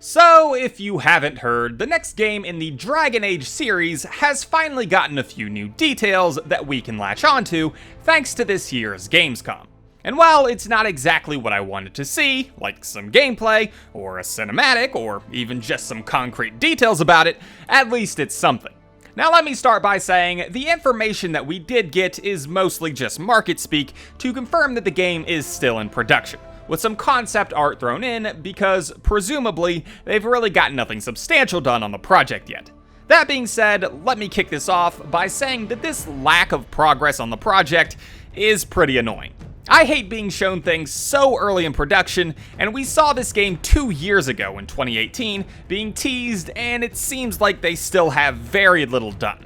So, if you haven't heard, the next game in the Dragon Age series has finally gotten a few new details that we can latch onto thanks to this year's Gamescom. And while it's not exactly what I wanted to see, like some gameplay, or a cinematic, or even just some concrete details about it, at least it's something. Now let me start by saying, the information that we did get is mostly just market speak to confirm that the game is still in production, with some concept art thrown in because, presumably, they've really got nothing substantial done on the project yet. That being said, let me kick this off by saying that this lack of progress on the project is pretty annoying. I hate being shown things so early in production, and we saw this game 2 years ago in 2018 being teased, and it seems like they still have very little done.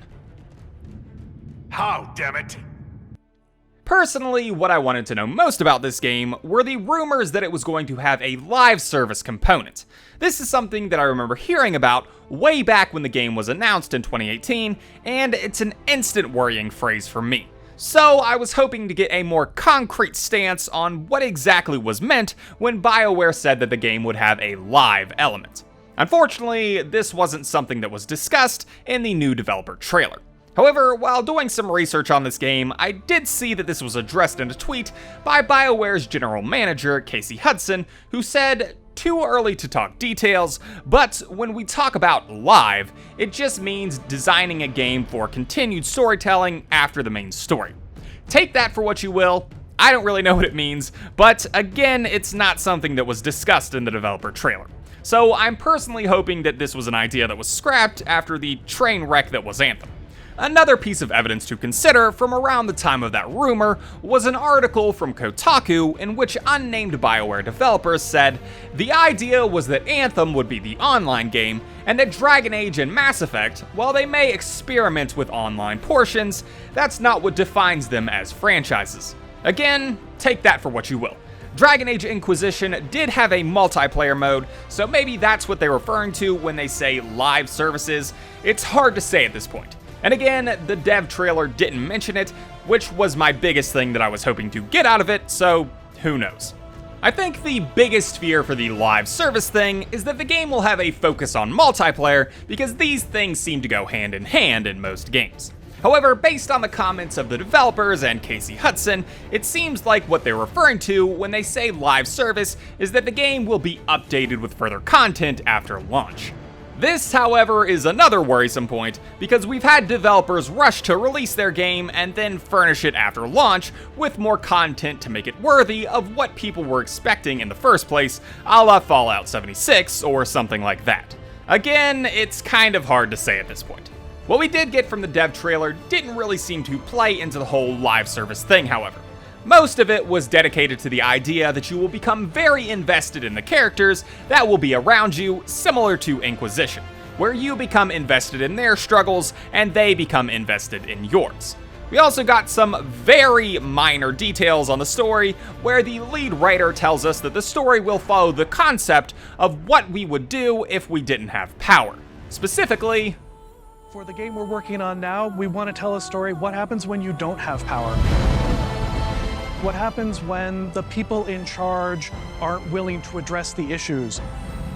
How, damn it? Personally, what I wanted to know most about this game were the rumors that it was going to have a live service component. This is something that I remember hearing about way back when the game was announced in 2018, and it's an instant worrying phrase for me. So I was hoping to get a more concrete stance on what exactly was meant when BioWare said that the game would have a live element. Unfortunately, this wasn't something that was discussed in the new developer trailer. However, while doing some research on this game, I did see that this was addressed in a tweet by BioWare's general manager, Casey Hudson, who said, "Too early to talk details, but when we talk about live, it just means designing a game for continued storytelling after the main story." Take that for what you will. I don't really know what it means, but again, it's not something that was discussed in the developer trailer. So I'm personally hoping that this was an idea that was scrapped after the train wreck that was Anthem. Another piece of evidence to consider from around the time of that rumor was an article from Kotaku in which unnamed BioWare developers said the idea was that Anthem would be the online game and that Dragon Age and Mass Effect, while they may experiment with online portions, that's not what defines them as franchises. Again, take that for what you will. Dragon Age Inquisition did have a multiplayer mode, so maybe that's what they're referring to when they say live services. It's hard to say at this point. And again, the dev trailer didn't mention it, which was my biggest thing that I was hoping to get out of it, so who knows. I think the biggest fear for the live service thing is that the game will have a focus on multiplayer, because these things seem to go hand in hand in most games. However, based on the comments of the developers and Casey Hudson, it seems like what they're referring to when they say live service is that the game will be updated with further content after launch. This, however, is another worrisome point, because we've had developers rush to release their game and then furnish it after launch with more content to make it worthy of what people were expecting in the first place, a la Fallout 76 or something like that. Again, it's kind of hard to say at this point. What we did get from the dev trailer didn't really seem to play into the whole live service thing, however. Most of it was dedicated to the idea that you will become very invested in the characters that will be around you, similar to Inquisition, where you become invested in their struggles and they become invested in yours. We also got some very minor details on the story, where the lead writer tells us that the story will follow the concept of what we would do if we didn't have power. Specifically, for the game we're working on now, we want to tell a story. What happens when you don't have power? What happens when the people in charge aren't willing to address the issues?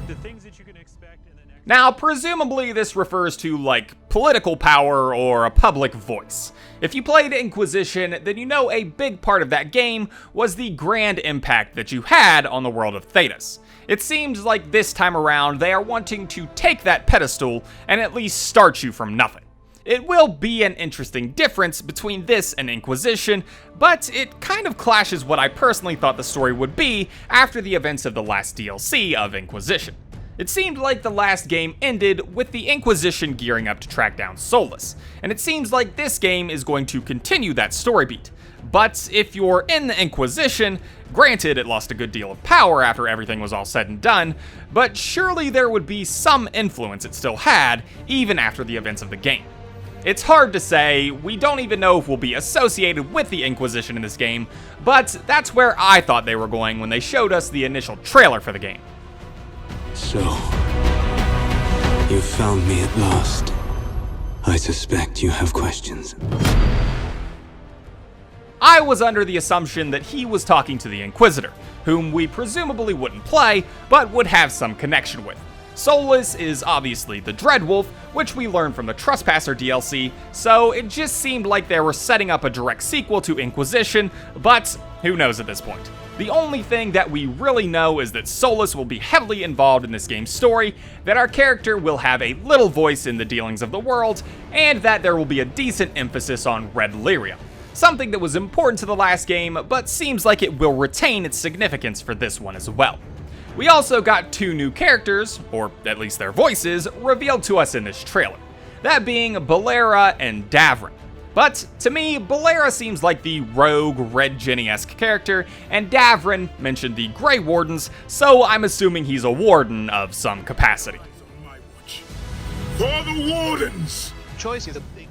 The things that you can expect in the next... Now, presumably this refers to, like, political power or a public voice. If you played Inquisition, then you know a big part of that game was the grand impact that you had on the world of Thedas. It seems like this time around they are wanting to take that pedestal and at least start you from nothing. It will be an interesting difference between this and Inquisition, but it kind of clashes what I personally thought the story would be after the events of the last DLC of Inquisition. It seemed like the last game ended with the Inquisition gearing up to track down Solus, and it seems like this game is going to continue that story beat. But if you're in the Inquisition, granted it lost a good deal of power after everything was all said and done, but surely there would be some influence it still had, even after the events of the game. It's hard to say, we don't even know if we'll be associated with the Inquisition in this game, but that's where I thought they were going when they showed us the initial trailer for the game. So, you found me at last. I suspect you have questions. I was under the assumption that he was talking to the Inquisitor, whom we presumably wouldn't play, but would have some connection with. Solus is obviously the Dreadwolf, which we learned from the Trespasser DLC, so it just seemed like they were setting up a direct sequel to Inquisition, but who knows at this point. The only thing that we really know is that Solus will be heavily involved in this game's story, that our character will have a little voice in the dealings of the world, and that there will be a decent emphasis on Red Lyria. Something that was important to the last game, but seems like it will retain its significance for this one as well. We also got 2 new characters, or at least their voices, revealed to us in this trailer. That being Balera and Davrin. But to me, Balera seems like the rogue Red Jenny-esque character, and Davrin mentioned the Grey Wardens, so I'm assuming he's a warden of some capacity. For the Wardens! Choice is a big.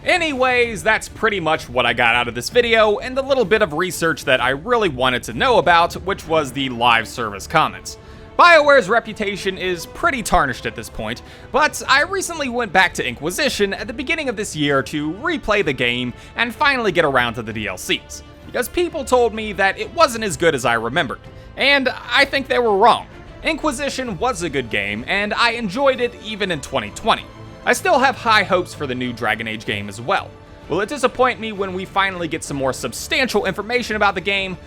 Anyways, that's pretty much what I got out of this video, and the little bit of research that I really wanted to know about, which was the live service comments. BioWare's reputation is pretty tarnished at this point, but I recently went back to Inquisition at the beginning of this year to replay the game and finally get around to the DLCs, because people told me that it wasn't as good as I remembered, and I think they were wrong. Inquisition was a good game, and I enjoyed it even in 2020. I still have high hopes for the new Dragon Age game as well. Will it disappoint me when we finally get some more substantial information about the game?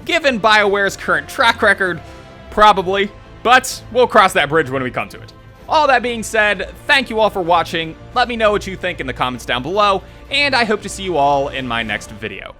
Given BioWare's current track record, probably, but we'll cross that bridge when we come to it. All that being said, thank you all for watching, let me know what you think in the comments down below, and I hope to see you all in my next video.